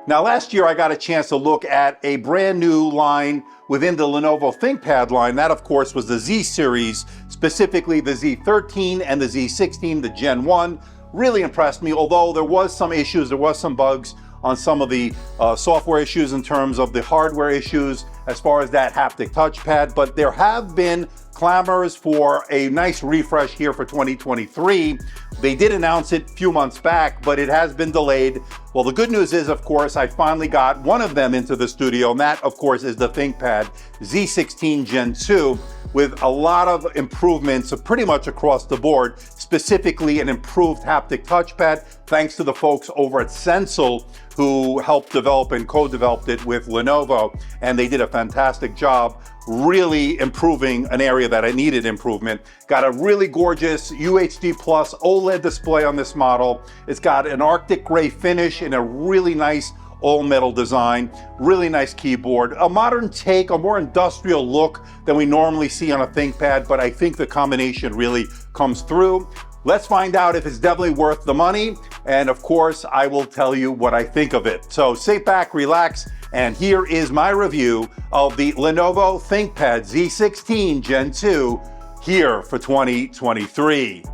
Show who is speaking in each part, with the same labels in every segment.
Speaker 1: Now, last year I got a chance to look at a brand new line within the Lenovo ThinkPad line. That, of course, was the Z series, specifically the Z13 and the Z16, the Gen 1. Really impressed me, although there was some issues, there was some bugs on some of the software issues in terms of the hardware issues as far as that haptic touchpad, but there have been clamors for a nice refresh here for 2023. They did announce it a few months back, but it has been delayed. Well, the good news is, of course, I finally got one of them into the studio, and that, of course, is the ThinkPad Z16 Gen 2, with a lot of improvements pretty much across the board, specifically an improved haptic touchpad, thanks to the folks over at Sensel who helped develop and co-developed it with Lenovo, and they did a fantastic job really improving an area that I needed improvement. Got a really gorgeous UHD Plus OLED display on this model. It's got an Arctic gray finish in a really nice all metal design, really nice keyboard, a modern take, a more industrial look than we normally see on a ThinkPad, but I think the combination really comes through. Let's find out if it's definitely worth the money, and of course, I will tell you what I think of it. So sit back, relax, and here is my review of the Lenovo ThinkPad Z16 Gen 2 here for 2023.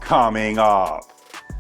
Speaker 1: Coming up.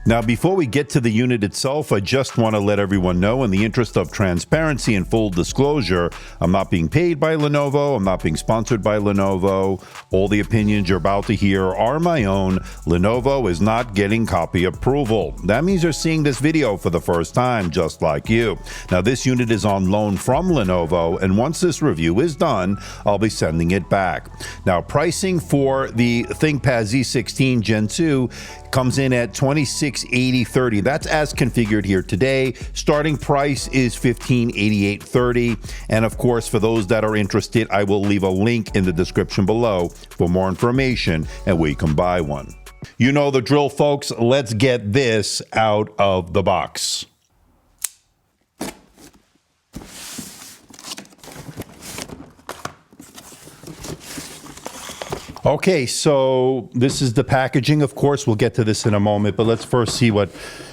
Speaker 2: Now, before we get to the unit itself, I just want to let everyone know, in the interest of transparency and full disclosure, I'm not being paid by Lenovo. I'm not being sponsored by Lenovo. All the opinions you're about to hear are my own. Lenovo is not getting copy approval. That means you're seeing this video for the first time, just like you. Now, this unit is on loan from Lenovo, and once this review is done, I'll be sending it back. Now, pricing for the ThinkPad Z16 Gen 2 comes in at $2680.30. That's as configured here today. Starting price is $1588.30. And of course, for those that are interested, I will leave a link in the description below for more information and where you can buy one. You know the drill, folks. Let's get this out of the box. Okay, so this is the packaging. Of course, we'll get to this in a moment, but let's first see what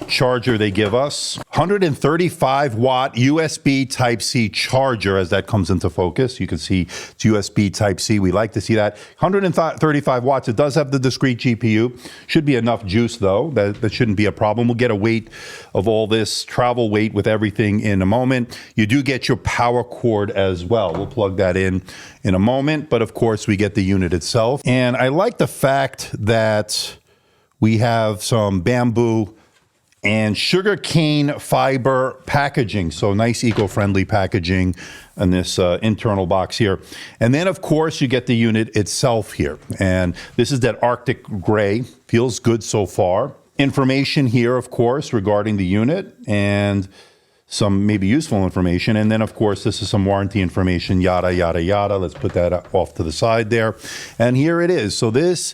Speaker 2: charger they give us. 135 watt USB Type-C charger, as that comes into focus. You can see it's USB Type-C. We like to see that. 135 watts. It does have the discrete GPU. Should be enough juice, though. That shouldn't be a problem. We'll get a weight of all this, travel weight with everything in a moment. You do get your power cord as well. We'll plug that in a moment, but of course, we get the unit itself. And I like the fact that we have some bamboo and sugarcane fiber packaging. So nice eco-friendly packaging in this internal box here. And then of course you get the unit itself here. And this is that Arctic gray, feels good so far. Information here, of course, regarding the unit and some maybe useful information. And then of course, this is some warranty information, yada, yada, yada. Let's put that off to the side there. And here it is. So this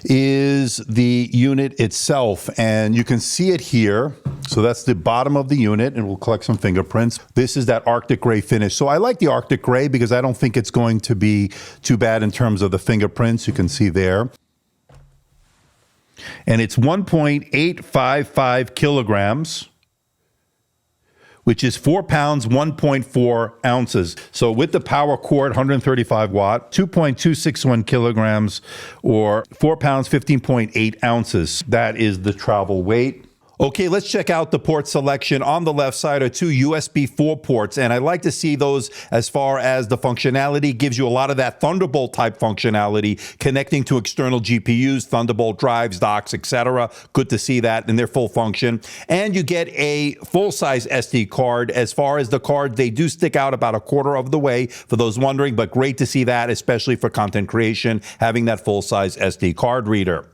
Speaker 2: is the unit itself, and you can see it here. So that's the bottom of the unit, and we'll collect some fingerprints. This is that Arctic gray finish. So I like the Arctic gray because I don't think it's going to be too bad in terms of the fingerprints. You can see there. And it's 1.855 kilograms, which is 4 pounds, 1.4 ounces. So with the power cord, 135 watt, 2.261 kilograms, or 4 pounds, 15.8 ounces. That is the travel weight. Okay, let's check out the port selection. On the left side are two USB 4 ports, and I like to see those as far as the functionality. Gives you a lot of that Thunderbolt type functionality, connecting to external GPUs, Thunderbolt drives, docks, etc. Good to see that in their full function. And you get a full-size SD card. As far as the cards, they do stick out about a quarter of the way, for those wondering, but great to see that, especially for content creation, having that full-size SD card reader.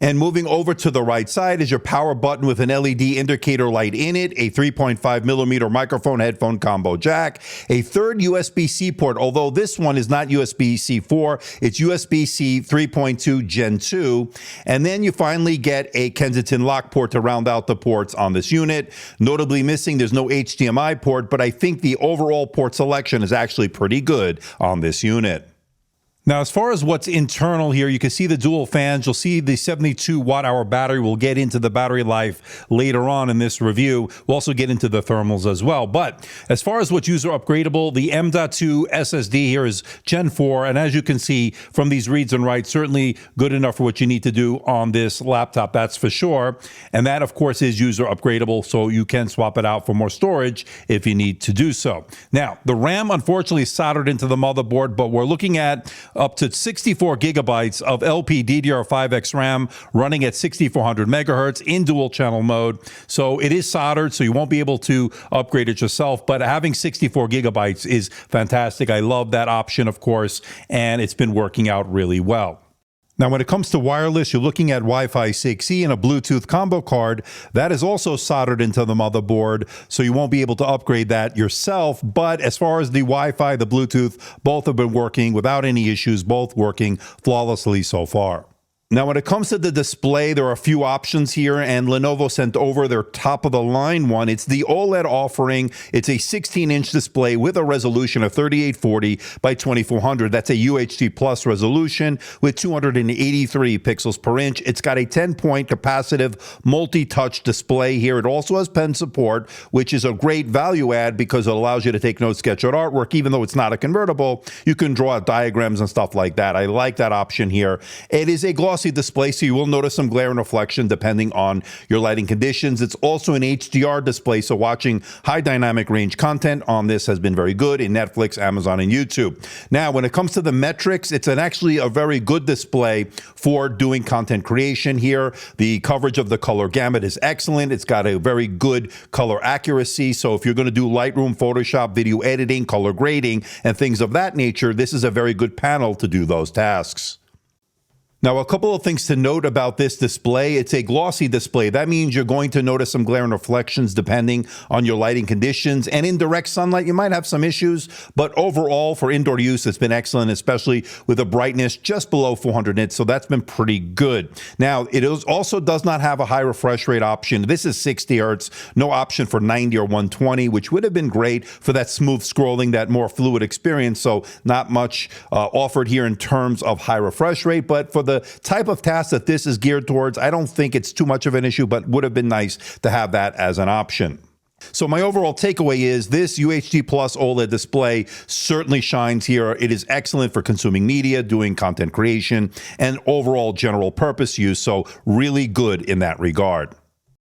Speaker 2: And moving over to the right side is your power button with an LED indicator light in it, a 3.5 millimeter microphone headphone combo jack, a third USB-C port, although this one is not USB-C 4, it's USB-C 3.2 Gen 2. And then you finally get a Kensington lock port to round out the ports on this unit. Notably missing, there's no HDMI port, but I think the overall port selection is actually pretty good on this unit. Now, as far as what's internal here, you can see the dual fans. You'll see the 72 watt-hour battery. We'll get into the battery life later on in this review. We'll also get into the thermals as well. But as far as what's user upgradable, the M.2 SSD here is Gen 4. And as you can see from these reads and writes, certainly good enough for what you need to do on this laptop, that's for sure. And that, of course, is user upgradable, so you can swap it out for more storage if you need to do so. Now, the RAM, unfortunately, is soldered into the motherboard, but we're looking at up to 64 gigabytes of LPDDR5X RAM running at 6400 megahertz in dual channel mode. So it is soldered, so you won't be able to upgrade it yourself, but having 64 gigabytes is fantastic. I love that option, of course, and it's been working out really well. Now, when it comes to wireless, you're looking at Wi-Fi 6E and a Bluetooth combo card. That is also soldered into the motherboard, so you won't be able to upgrade that yourself. But as far as the Wi-Fi, the Bluetooth, both have been working without any issues, both working flawlessly so far. Now, when it comes to the display, there are a few options here, and Lenovo sent over their top-of-the-line one. It's the OLED offering. It's a 16-inch display with a resolution of 3840 by 2400. That's a UHD Plus resolution with 283 pixels per inch. It's got a 10-point capacitive multi-touch display here. It also has pen support, which is a great value add because it allows you to take notes, sketch out artwork. Even though it's not a convertible, you can draw out diagrams and stuff like that. I like that option here. It is a glossy display, so you will notice some glare and reflection depending on your lighting conditions. It's also an HDR display, so watching high dynamic range content on this has been very good in Netflix, Amazon, and YouTube. Now, when it comes to the metrics, it's actually a very good display for doing content creation here. The coverage of the color gamut is excellent. It's got a very good color accuracy, so if you're going to do Lightroom, Photoshop, video editing, color grading, and things of that nature, this is a very good panel to do those tasks. Now, a couple of things to note about this display. It's a glossy display. That means you're going to notice some glare and reflections depending on your lighting conditions. And in direct sunlight, you might have some issues. But overall, for indoor use, it's been excellent, especially with a brightness just below 400 nits. So that's been pretty good. Now, it also does not have a high refresh rate option. This is 60 hertz, no option for 90 or 120, which would have been great for that smooth scrolling, that more fluid experience. So not much offered here in terms of high refresh rate. But for the type of task that this is geared towards, I don't think it's too much of an issue, but would have been nice to have that as an option. So my overall takeaway is this UHD Plus OLED display certainly shines here. It is excellent for consuming media, doing content creation, and overall general purpose use. So really good in that regard.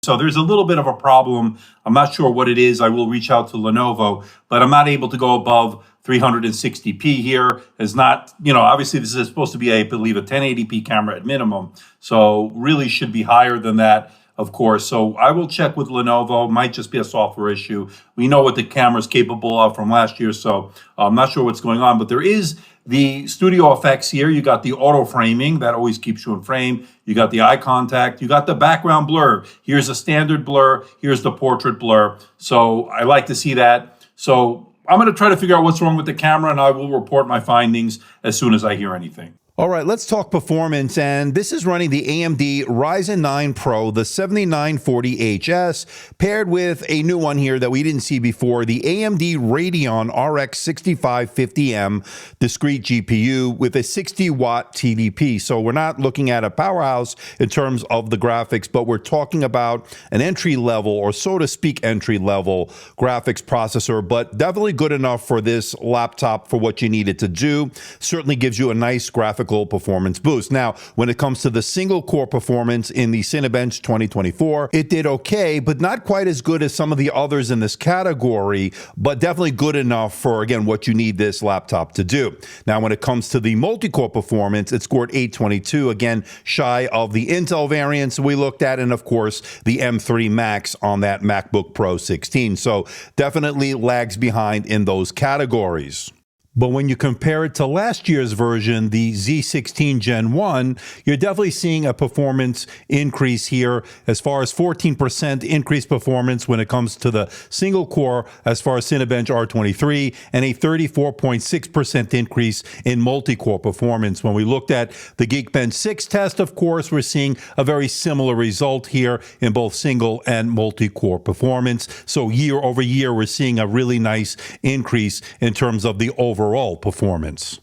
Speaker 2: So there's a little bit of a problem. I'm not sure what it is. I will reach out to Lenovo, but I'm not able to go above 360p here. Is not, obviously this is supposed to be, I believe, a 1080p camera at minimum. So really should be higher than that, of course. So I will check with Lenovo. Might just be a software issue. We know what the camera's capable of from last year, so I'm not sure what's going on. But there is the studio effects here. You got the auto framing that always keeps you in frame. You got the eye contact. You got the background blur. Here's a standard blur. Here's the portrait blur. So I like to see that. So I'm going to try to figure out what's wrong with the camera, and I will report my findings as soon as I hear anything. All right, let's talk performance, and this is running the AMD Ryzen 9 Pro, the 7940HS, paired with a new one here that we didn't see before, the AMD Radeon RX 6550M discrete GPU with a 60-watt TDP. So we're not looking at a powerhouse in terms of the graphics, but we're talking about an entry-level, or so to speak, entry-level graphics processor, but definitely good enough for this laptop for what you need it to do. Certainly gives you a nice graphical performance boost. Now, when it comes to the single core performance in the Cinebench 2024, it did okay, but not quite as good as some of the others in this category, but definitely good enough for, again, what you need this laptop to do. Now, when it comes to the multi-core performance, it scored 822, again, shy of the Intel variants we looked at, and of course, the M3 Max on that MacBook Pro 16. So definitely lags behind in those categories. But when you compare it to last year's version, the Z16 Gen 1, you're definitely seeing a performance increase here as far as 14% increased performance when it comes to the single core as far as Cinebench R23, and a 34.6% increase in multi-core performance. When we looked at the Geekbench 6 test, of course, we're seeing a very similar result here in both single and multi-core performance. So year over year, we're seeing a really nice increase in terms of the overall performance.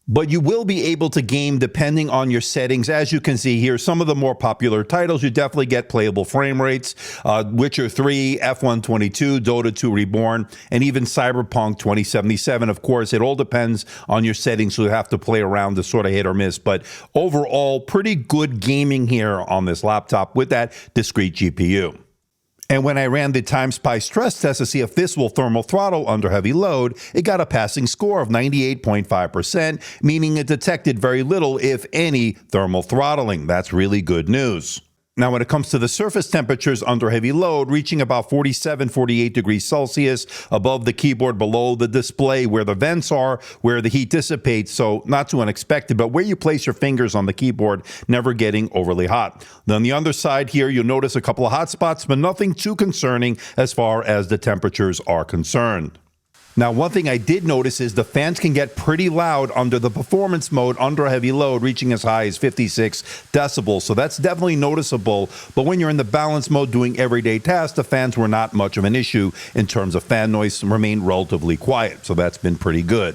Speaker 2: but you will be able to game depending on your settings. As you can see here, some of the more popular titles, you definitely get playable frame rates. Witcher 3, F1 22, Dota 2 Reborn, and even Cyberpunk 2077. Of course, it all depends on your settings, so you have to play around to sort of hit or miss. But overall, pretty good gaming here on this laptop with that discrete GPU. And when I ran the TimeSpy stress test to see if this will thermal throttle under heavy load, it got a passing score of 98.5%, meaning it detected very little, if any, thermal throttling. That's really good news. Now, when it comes to the surface temperatures under heavy load, reaching about 47, 48 degrees Celsius above the keyboard, below the display where the vents are, where the heat dissipates, so not too unexpected, but where you place your fingers on the keyboard, never getting overly hot. Then on the underside here, you'll notice a couple of hot spots, but nothing too concerning as far as the temperatures are concerned. Now, one thing I did notice is the fans can get pretty loud under the performance mode under heavy load, reaching as high as 56 decibels. So that's definitely noticeable. But when you're in the balance mode doing everyday tasks, the fans were not much of an issue in terms of fan noise, remained relatively quiet. So that's been pretty good.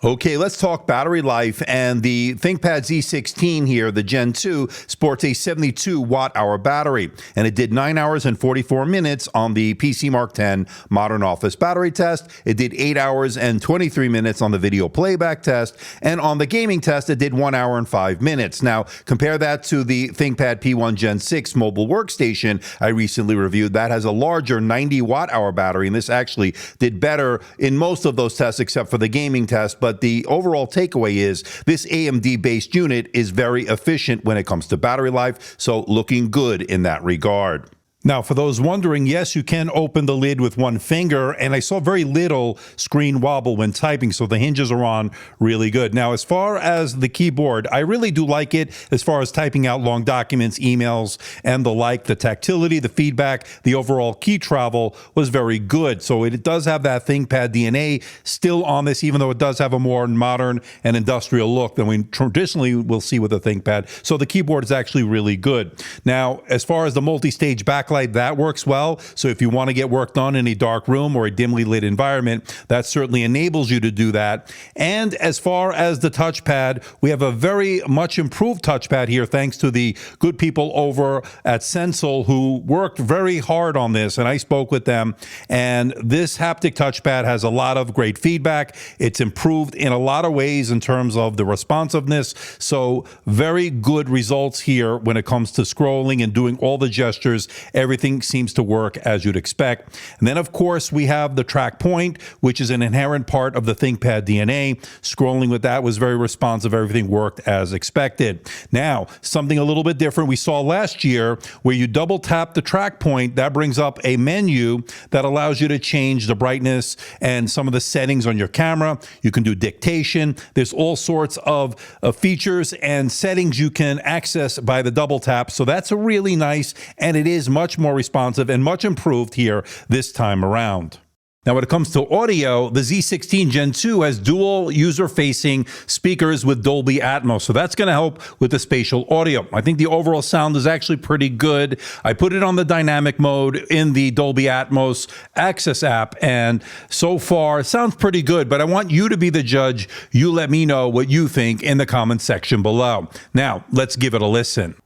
Speaker 2: Okay, let's talk battery life, and the ThinkPad Z16 here, the Gen 2, sports a 72 watt-hour battery, and it did 9 hours and 44 minutes on the PC Mark X Modern Office battery test. It did 8 hours and 23 minutes on the video playback test, and on the gaming test, it did 1 hour and 5 minutes. Now, compare that to the ThinkPad P1 Gen 6 mobile workstation I recently reviewed. That has a larger 90 watt-hour battery, and this actually did better in most of those tests except for the gaming test. But the overall takeaway is this AMD-based unit is very efficient when it comes to battery life, so looking good in that regard. Now, for those wondering, yes, you can open the lid with one finger, and I saw very little screen wobble when typing, so the hinges are on really good. Now, as far as the keyboard, I really do like it as far as typing out long documents, emails, and the like. The tactility, the feedback, the overall key travel was very good. So it does have that ThinkPad DNA still on this, even though it does have a more modern and industrial look than we traditionally will see with a ThinkPad. So the keyboard is actually really good. Now, as far as the multi-stage backlight, that works well. So if you want to get work done in a dark room or a dimly lit environment, that certainly enables you to do that. And as far as the touchpad, we have a very much improved touchpad here, thanks to the good people over at Sensal who worked very hard on this, and I spoke with them. And this haptic touchpad has a lot of great feedback. It's improved in a lot of ways in terms of the responsiveness. So very good results here when it comes to scrolling and doing all the gestures. Everything seems to work as you'd expect. And then, of course, we have the track point, which is an inherent part of the ThinkPad DNA. Scrolling with that was very responsive. Everything worked as expected. Now, something a little bit different we saw last year, where you double tap the track point, that brings up a menu that allows you to change the brightness and some of the settings on your camera. You can do dictation. There's all sorts of features and settings you can access by the double tap. So that's a really nice, and it is much more responsive and much improved here this time around. Now, when it comes to audio, the Z16 Gen 2 has dual user-facing speakers with Dolby Atmos, so that's going to help with the spatial audio. I think the overall sound is actually pretty good. I put it on the dynamic mode in the Dolby Atmos Access app, and so far, it sounds pretty good, but I want you to be the judge. You let me know what you think in the comment section below. Now, let's give it a listen.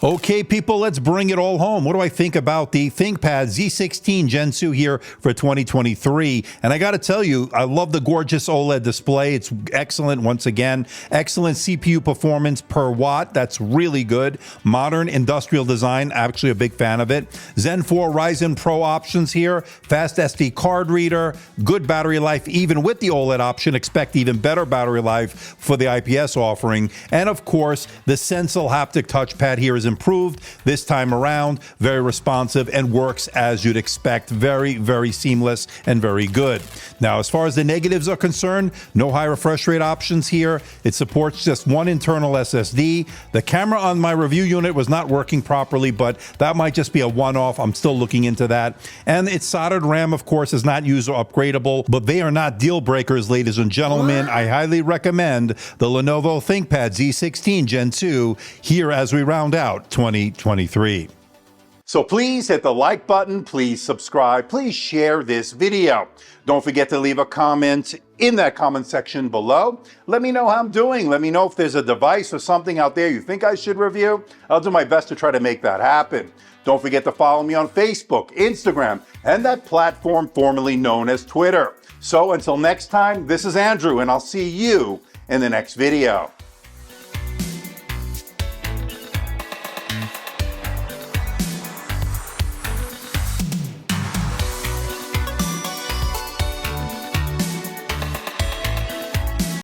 Speaker 2: Okay, people, let's bring it all home. What do I think about the ThinkPad Z16 Gen 2 here for 2023? And I got to tell you, I love the gorgeous OLED display. It's excellent once again. Excellent CPU performance per watt. That's really good. Modern industrial design. Actually a big fan of it. Zen 4 Ryzen Pro options here. Fast SD card reader. Good battery life even with the OLED option. Expect even better battery life for the IPS offering. And of course, the Sensal haptic touchpad here is improved this time around. Very responsive and works as you'd expect. Very, very seamless and very good. Now, as far as the negatives are concerned, no high refresh rate options here. It supports just one internal SSD. The camera on my review unit was not working properly, but that might just be a one-off. I'm still looking into that. And its soldered RAM, of course, is not user upgradable, but they are not deal breakers, ladies and gentlemen. I highly recommend the Lenovo ThinkPad Z16 Gen 2 here as we round out 2023.
Speaker 1: So please hit the like button, please subscribe, please share this video. Don't forget to leave a comment in that comment section below. Let me know how I'm doing. Let me know if there's a device or something out there you think I should review. I'll do my best to try to make that happen. Don't forget to follow me on Facebook, Instagram, and that platform formerly known as Twitter. So until next time, this is Andrew, and I'll see you in the next video.